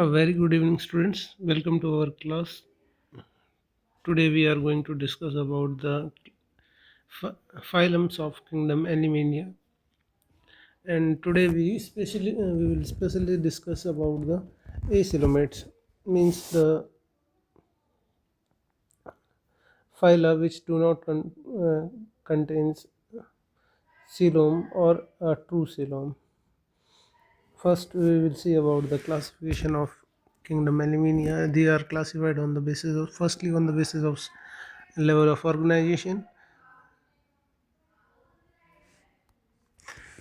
A very good evening, students. Welcome to our class. Today we are going to discuss about the phylums of kingdom Animania, and today we will specially discuss about the acoelomates, means the phyla which do not contains coelom or a true coelom. First, we will see about the classification of kingdom Animania. They are classified on the basis of, firstly, on the basis of level of organization,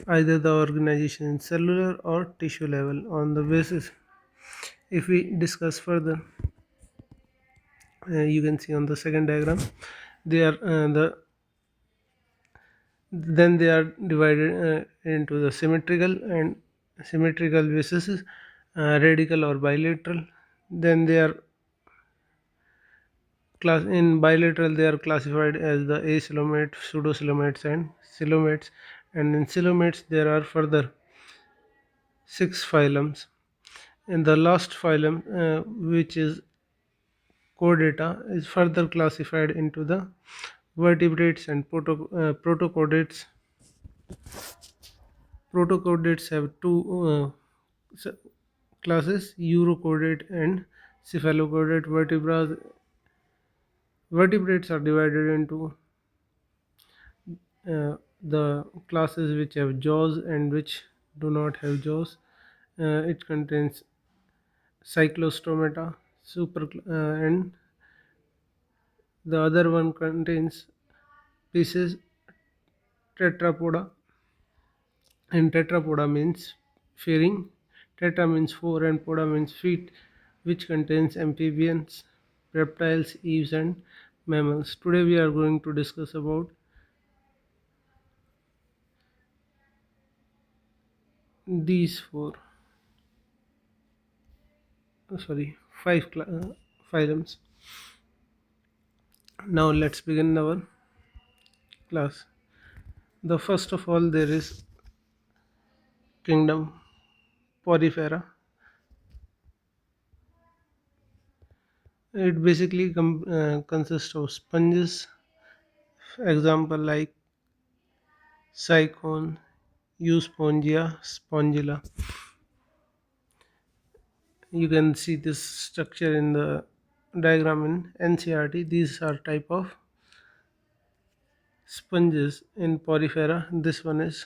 either the organization in cellular or tissue level. On the basis, if we discuss further, you can see on the second diagram, they are then they are divided into the symmetrical basis, radical or bilateral. Then they are in bilateral, they are classified as the acoelomates, pseudocoelomates and coelomates, and in coelomates there are further 6 phylums. And the last phylum, which is chordata, is further classified into the vertebrates and protochordates. Protochordates have two classes: urochordate and cephalochordate. Vertebrates are divided into the classes which have jaws and which do not have jaws. It contains cyclostomata, and the other one contains pieces tetrapoda, and tetrapoda means fairing. Tetra means 4 and poda means feet, which contains amphibians, reptiles, eaves and mammals. Today we are going to discuss about these five phylums. Now let's begin our class. The first of all, there is kingdom Porifera. It basically consists of sponges, example like Cycone, Euspongia, Spongilla. You can see this structure in the diagram in NCERT. These are type of sponges in Porifera. This one is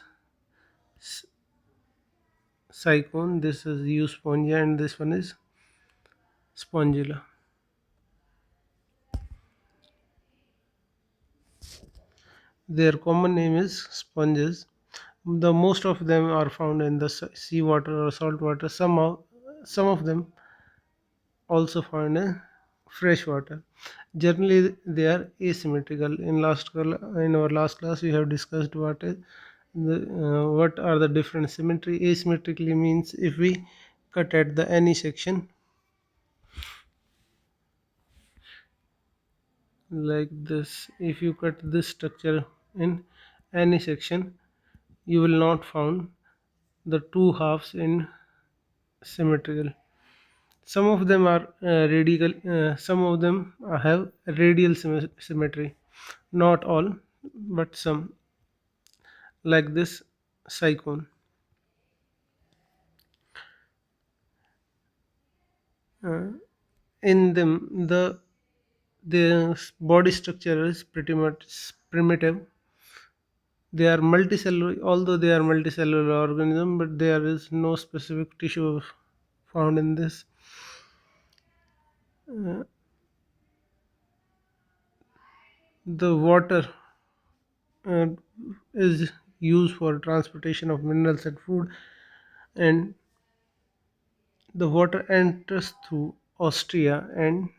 Cycone, this is Euspongia, and this one is Spongilla. Their common name is sponges. The most of them are found in the seawater or salt water. Some of them also found in fresh water. Generally, they are asymmetrical. In our last class, we have discussed what are the different symmetry. Asymmetrically means if we cut at the any section like this, if you cut this structure in any section, you will not find the two halves in symmetrical. Some of them are radial, some of them have radial symmetry, not all but some, like this cycone. In them, the body structure is pretty much primitive. They are multicellular, although they are multicellular organism, but there is no specific tissue found in this. The water uh, is used for transportation of minerals and food, and the water enters through ostia, and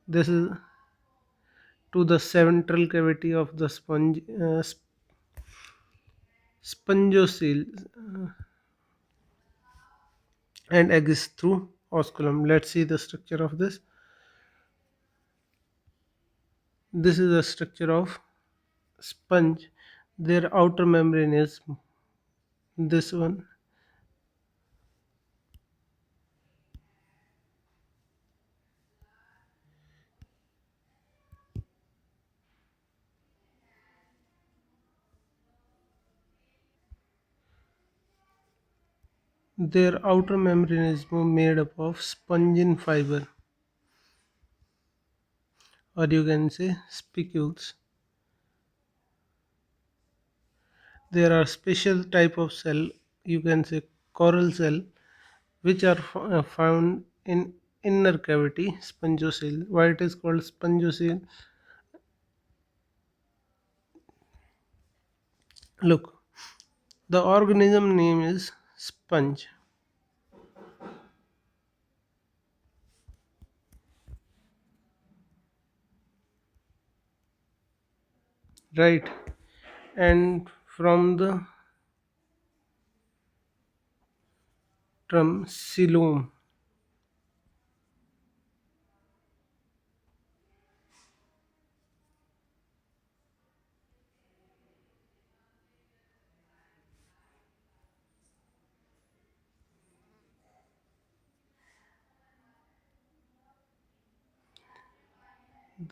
this is to the central cavity of the spongocoel, and exits through osculum. Let's see the structure of this. This is the structure of sponge. Their outer membrane is this one, Their outer membrane is made up of spongin fiber, or you can say spicules. There are special type of cell, you can say coral cell, which are found in inner cavity spongocele. Why it is called spongocele? Look, the organism name is sponge, right? And from the term coelom,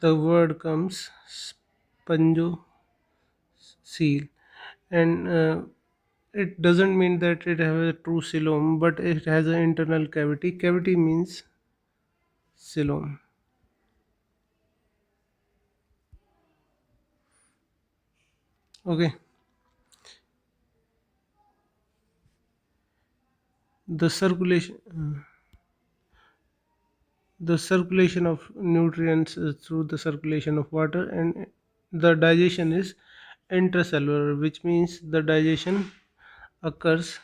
the word comes spongocele, and it doesn't mean that it has a true coelom, but it has an internal cavity. Cavity means coelom. Okay, the circulation of nutrients is through the circulation of water, and the digestion is intracellular, which means the digestion occurs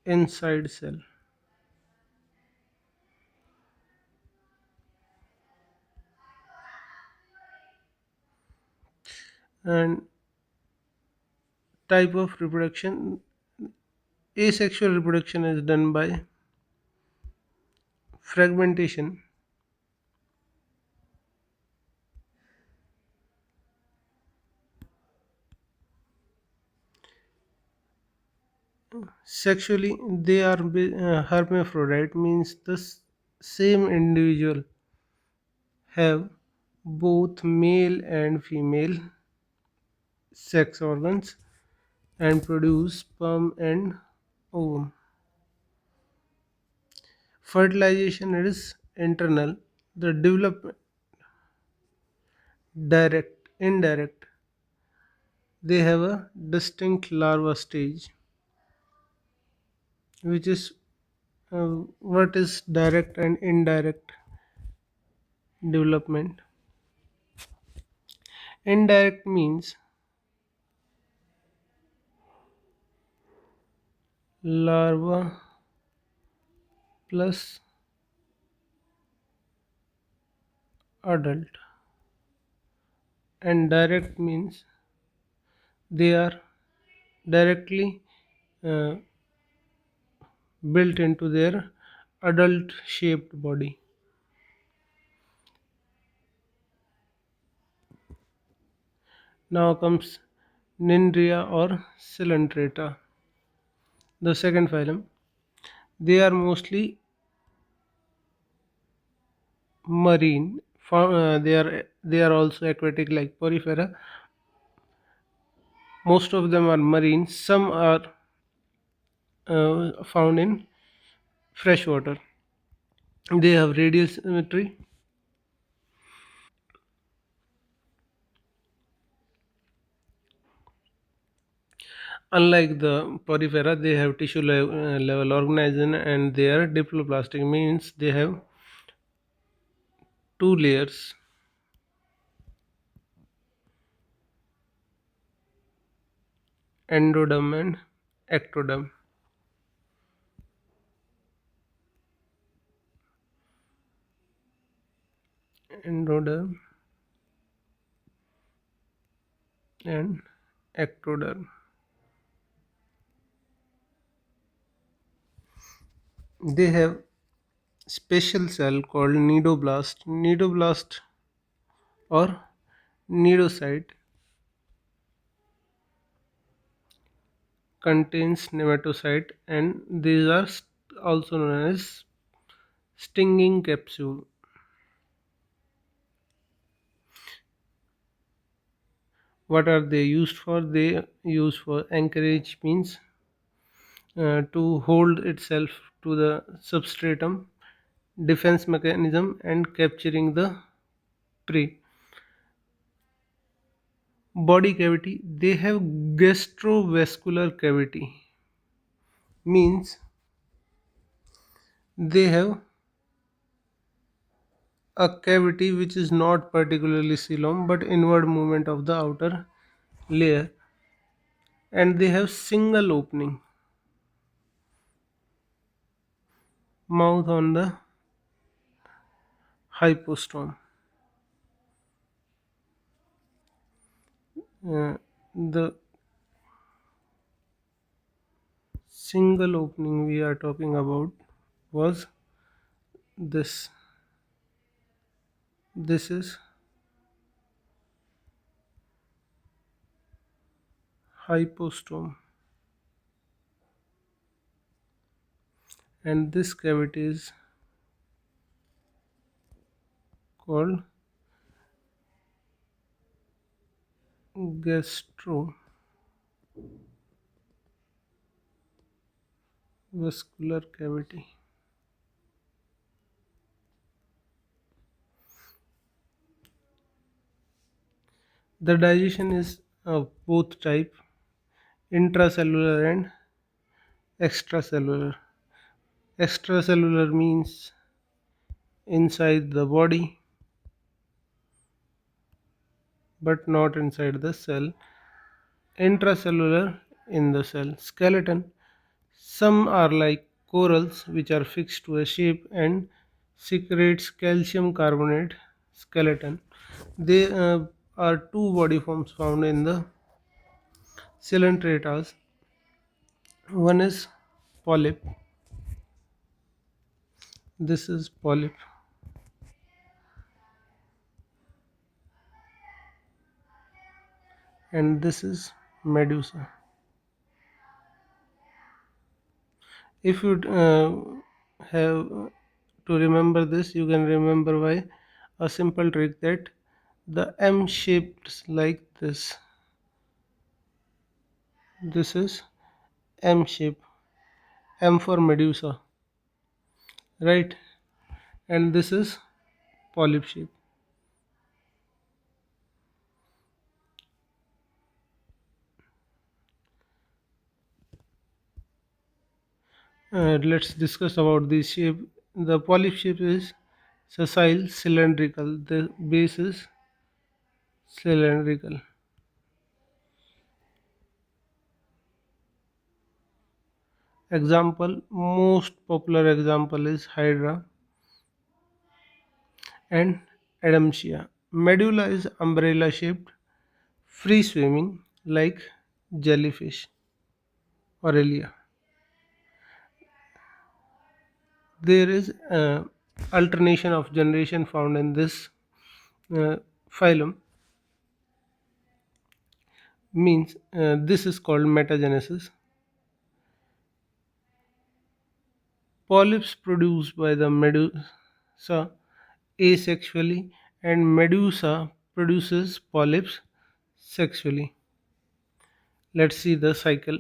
inside cell. And type of reproduction, asexual reproduction is done by fragmentation. Sexually they are hermaphrodite, means the same individual have both male and female sex organs and produce sperm and ovum. Fertilization is internal, the development direct, indirect. They have a distinct larva stage, which is what is direct and indirect development. Indirect means larva plus adult, and direct means they are directly uh, built into their adult shaped body. Now comes Nindria or Coelenterata, the second phylum. They are mostly marine. They are also aquatic like Porifera. Most of them are marine. Some are found in freshwater. They have radial symmetry. Unlike the Porifera, they have tissue level organism, and they are diploplastic, means they have two layers, endoderm and ectoderm. Endoderm and ectoderm. They have special cell called nidoblast or nidocyte contains nematocyte, and these are also known as stinging capsule. What are they used for? They use for anchorage, means to hold itself to the substratum, defense mechanism, and capturing the prey. Body cavity, they have gastrovascular cavity, means they have a cavity which is not particularly coelom but inward movement of the outer layer, and they have single opening, mouth on the hypostome. The single opening we are talking about was this. This is hypostome, and this cavity is called gastrovascular cavity. The digestion is of both type, intracellular and extracellular. Extracellular means inside the body but not inside the cell. Intracellular, in the cell. Skeleton, some are like corals which are fixed to a shape and secretes calcium carbonate. Skeleton, they are two body forms found in the Coelentratas. One is polyp. This is polyp, and this is medusa. If you have to remember this, you can remember by a simple trick that the M shaped like this. This is M shape, M for medusa, right? And this is polyp shape. Let's discuss about this shape. The polyp shape is sessile cylindrical. The base is cylindrical. Example, most popular example is Hydra and Adamsia. Medulla is umbrella shaped, free swimming like jellyfish, Aurelia. There is alternation of generation found in this uh, phylum, means this is called metagenesis. Polyps produced by the medusa asexually, and medusa produces polyps sexually. Let's see the cycle.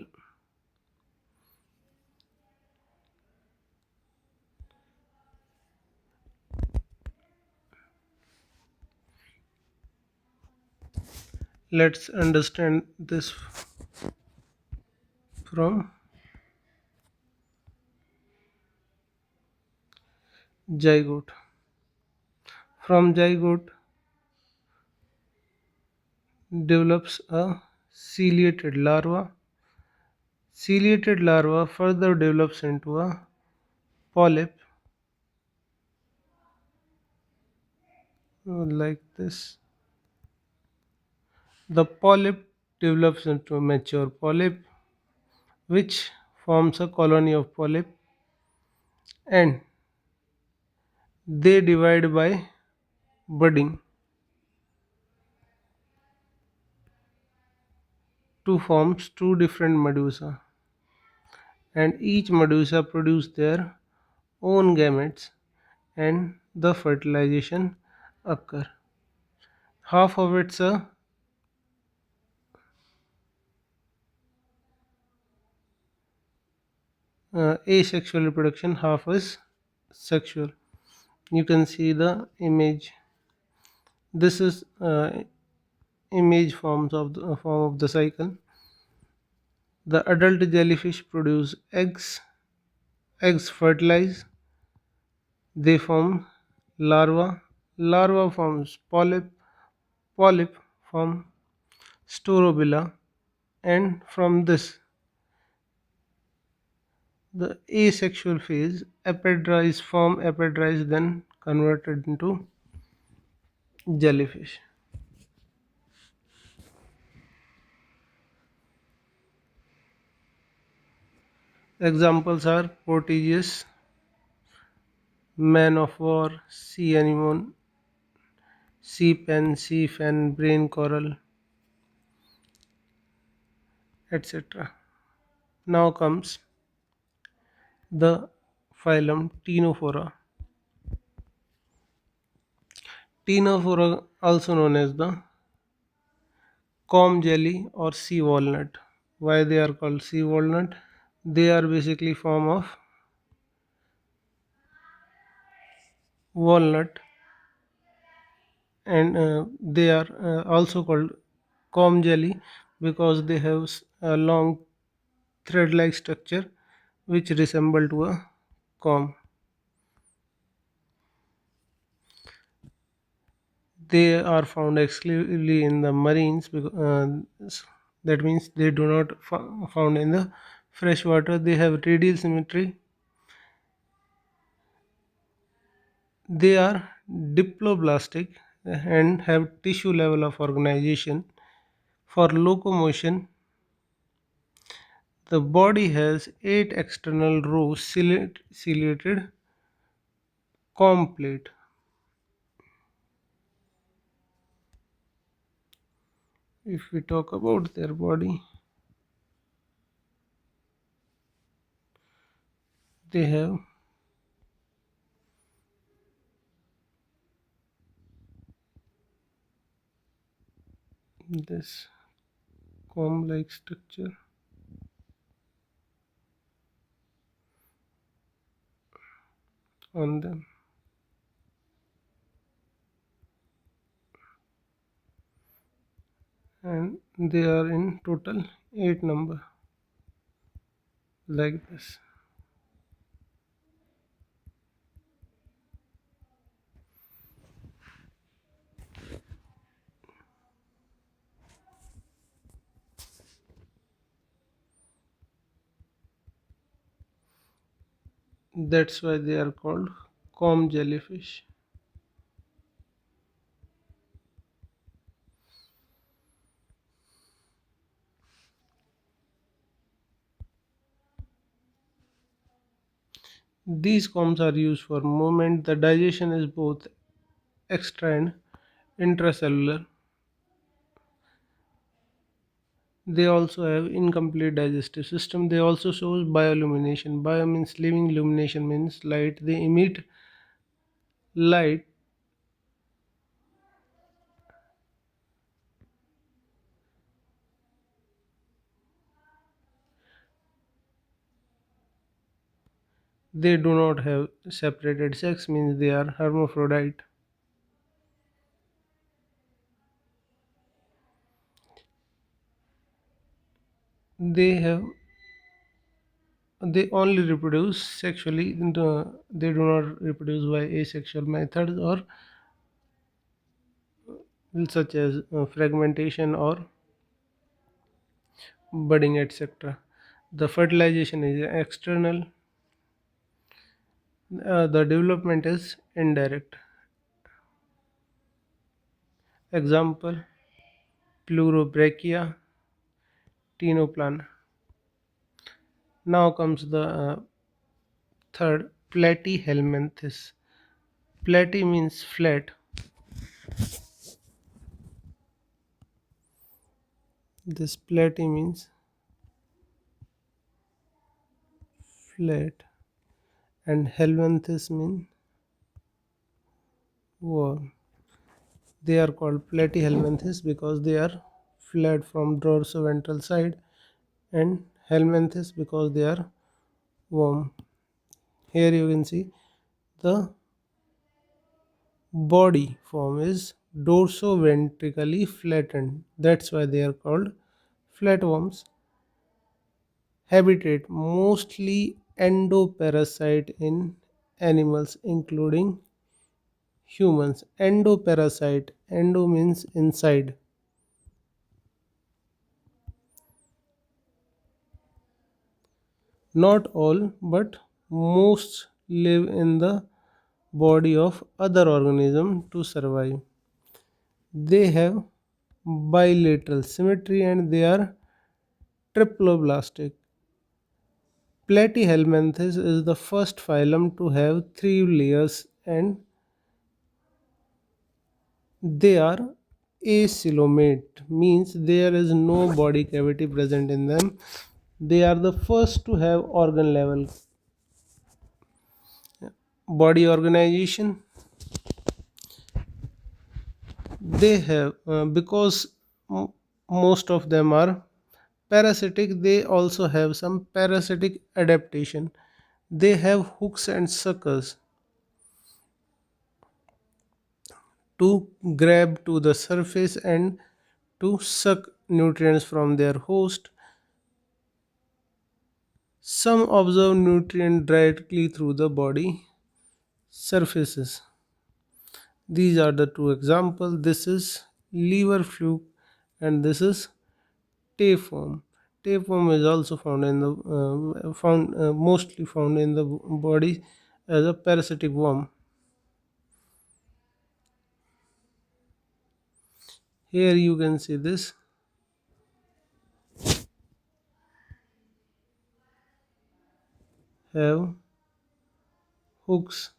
Let's understand this from zygote. From zygote develops a ciliated larva. Ciliated larva further develops into a polyp like this. The polyp develops into a mature polyp which forms a colony of polyp, and they divide by budding to form two different medusa, and each medusa produce their own gametes and the fertilization occur. Half of it's a asexual reproduction, half is sexual. You can see the image. This is image form of the cycle. The adult jellyfish produce eggs. Eggs fertilize. They form larva. Larva forms polyp. Polyp form storobilla. And from this, the asexual phase, epidermis form epidermis, then converted into jellyfish. Examples are Porteous, man of war, sea anemone, sea pen, sea fan, brain coral, etc. Now comes the phylum Ctenophora. Ctenophora, also known as the comb jelly or sea walnut. Why they are called sea walnut? They are basically form of walnut, and they are also called comb jelly because they have a long thread-like structure which resemble to a comb. They are found exclusively in the marines because that means they do not found in the fresh water. They have radial symmetry. They are diploblastic and have tissue level of organization. For locomotion, the body has 8 external rows ciliated comb plate. If we talk about their body, they have this comb like structure on them, and they are in total 8 number like this. That's why they are called comb jellyfish. These combs are used for movement. The digestion is both extra and intracellular. They also have incomplete digestive system. They also show bioluminescence. Bio means living, illumination means light. They emit light. They do not have separated sex, means they are hermaphrodite. They have they only reproduce sexually. They do not reproduce by asexual methods or such as fragmentation or budding, etc. The fertilization is external. The development is indirect. Example: Pleurobrachia, Tenoplana. Now comes the third, Platyhelminthes. Platy means flat. This platy means flat, and helminthes mean worm. They are called platyhelminthes because they are flat from dorsoventral side, and helminthes because they are worm. Here you can see the body form is dorso-ventrically flattened. That's why they are called flatworms. Habitat mostly endoparasite in animals including humans. Endoparasite, endo means inside. Not all, but most live in the body of other organisms to survive. They have bilateral symmetry and they are triploblastic. Platyhelminthes is the first phylum to have three layers and they are acoelomate, means there is no body cavity present in them. They are the first to have organ level body organization. They have because most of them are parasitic, they also have some parasitic adaptation. They have hooks and suckers to grab to the surface and to suck nutrients from their host. Some observe nutrient directly through the body surfaces. These are the two examples. This is liver fluke and this is tapeworm. Tapeworm is also found in the mostly found in the body as a parasitic worm. Here you can see this have hooks.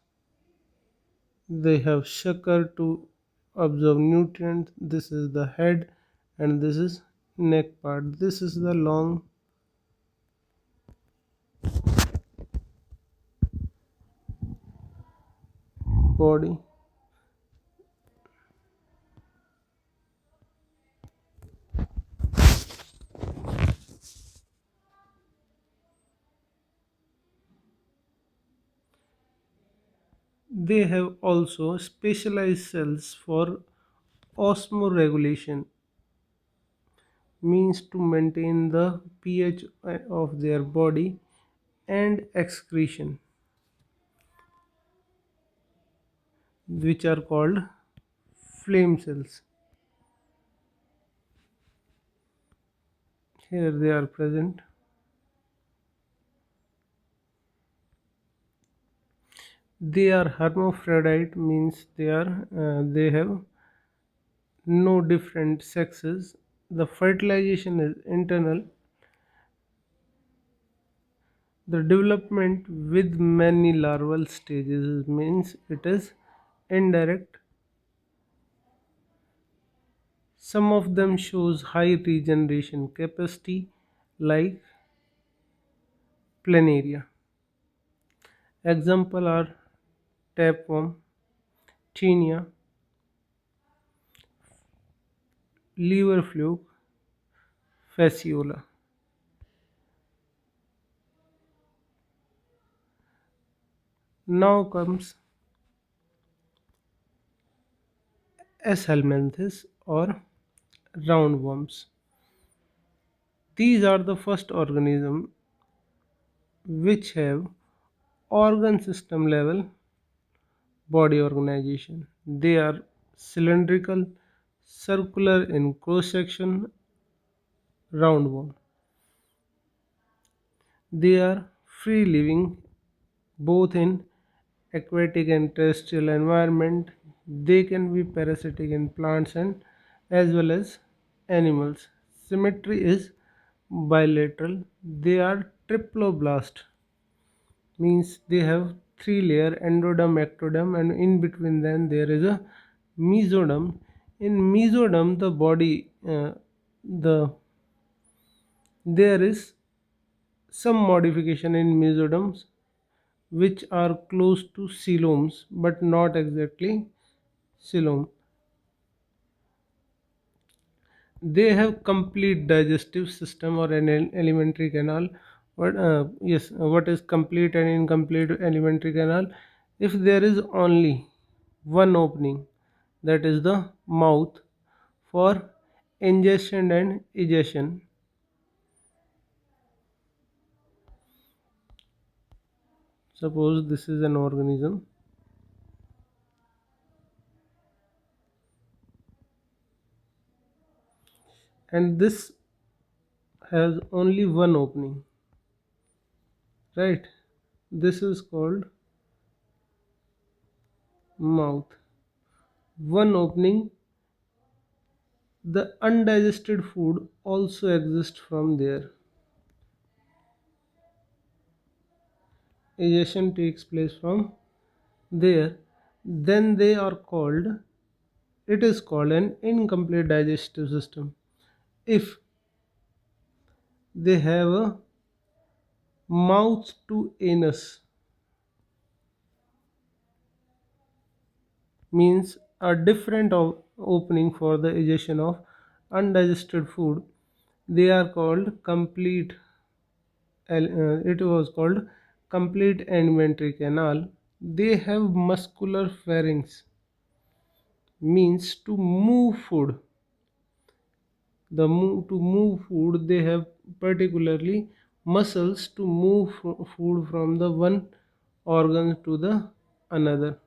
They have sucker to absorb nutrients. This is the head and this is neck part. This is the long body. They have also specialized cells for osmoregulation, means to maintain the pH of their body, and excretion, which are called flame cells. Here they are present. They are hermaphrodite, means they have no different sexes. The fertilization is internal. The development with many larval stages means it is indirect. Some of them shows high regeneration capacity like planaria. Example are tapeworm, tinea, liver fluke, fasciola. Now comes Aschelminthes or roundworms. These are the first organisms which have organ system level body organization. They are cylindrical, circular in cross section, roundworm. They are free living both in aquatic and terrestrial environment. They can be parasitic in plants and as well as animals. Symmetry is bilateral. They are triploblast, means they have three layer endoderm, ectoderm, and in between them there is a mesoderm. In mesoderm the body the there is some modification in mesoderms which are close to coeloms but not exactly coelom. They have complete digestive system or an alimentary canal What is complete and incomplete alimentary canal? If there is only one opening, that is the mouth, for ingestion and egestion. Suppose this is an organism and this has only one opening, right? This is called mouth. One opening, the undigested food also exists from there. Egestion takes place from there. Then they are called, it is called an incomplete digestive system. If they have a mouth to anus, means a different opening for the egestion of undigested food, they are called complete. It was called complete alimentary canal. They have muscular pharynx, means to move food. To move food, they have particularly muscles to move food from the one organ to the another.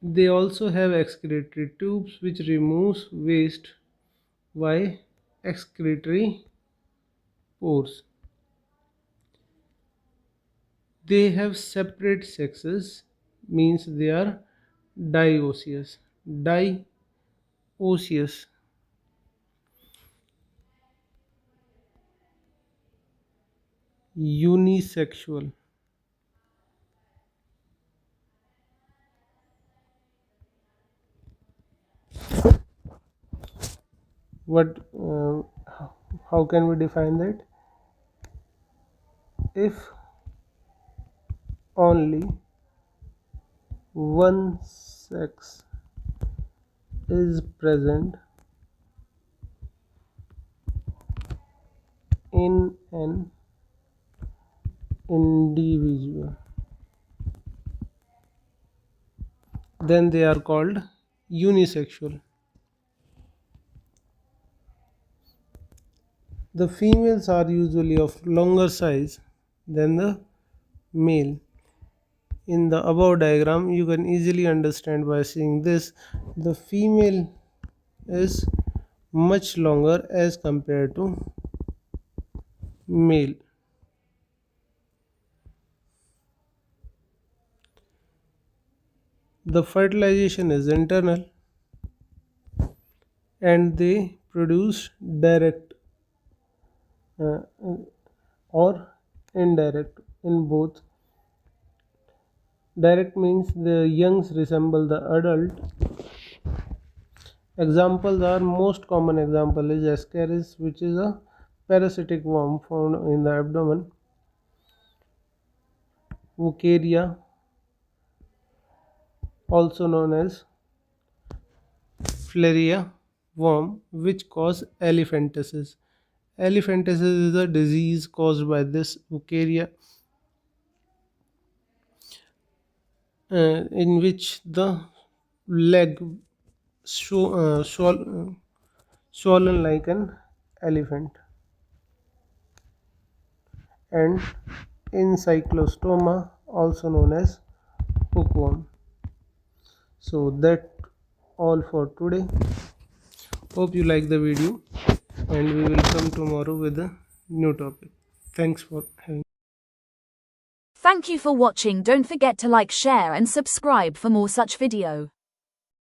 They also have excretory tubes which removes waste by excretory pores. They have separate sexes, means they are dioecious. Dioecious. Unisexual. What? How can we define that? If only one sex is present in an individual, then they are called unisexual. The females are usually of longer size than the male. In the above diagram, you can easily understand by seeing this, the female is much longer as compared to male. The fertilization is internal and they produce direct uh, or indirect in both. Direct means the youngs resemble the adult. Examples are, most common example is Ascaris, which is a parasitic worm found in the abdomen. Wucheria, also known as Flaria worm, which cause elephantiasis. Elephantiasis is a disease caused by this Wucheria, in which the leg swollen like an elephant, and encyclostoma, also known as hookworm. So that all for today. Hope you like the video, and we will come tomorrow with a new topic. Thanks for having. Thank you for watching. Don't forget to like, share and subscribe for more such video.